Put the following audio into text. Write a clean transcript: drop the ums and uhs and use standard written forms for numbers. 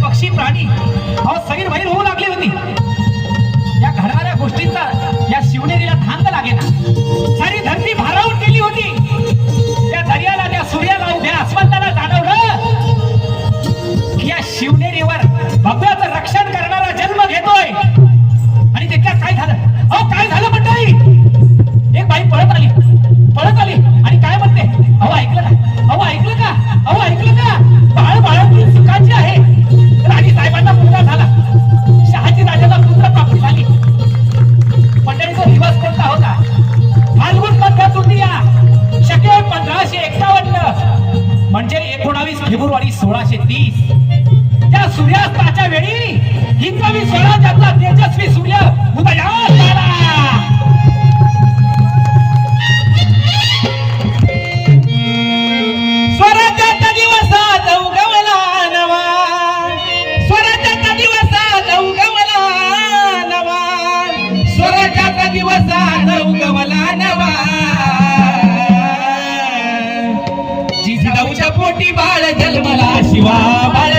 पक्षी प्राणी अहो सगळी बहीण होऊ लागली होती. या घडणाऱ्या गोष्टींचा या शिवनेरीला थांग लागेना. सारी धरती भारावून गेली होती. त्या दर्याला, त्या सूर्याला, उभ्या आसमानाला जाणवलं की या शिवनेरीवर भव्याचं रक्षण करणारा जन्म घेतोय. आणि तितक्यात काय झालं? अहो काय झालं मंडळी? एक बाई पळत आली आणि काय म्हणते? अहो ऐकलं का? अहो ऐकलं का? अहो ऐकलं का? बाळ बाळाची सुखाची आहे. राणी साहेबांना मुलगा झाला. शहाजी राजाला पुत्र प्राप्त झाली. मंडळीचा दिवस कोणता होता? फाल्गुन मध्य तृतीया शके 1551 म्हणजे 19 फेब्रुवारी 1630. त्या सूर्यास्ताच्या वेळी हिंदवी स्वराज्याचा तेजस्वी सूर्य उदयास आला. स्वराज्याच्या दिवसात उगवला नवा. स्वराज्याच्या दिवसात उगवला नवा. स्वराज्याच्या दिवसात उगवला नवा. जिजाऊच्या पोटी बाळ जन्मला शिवा. बाळ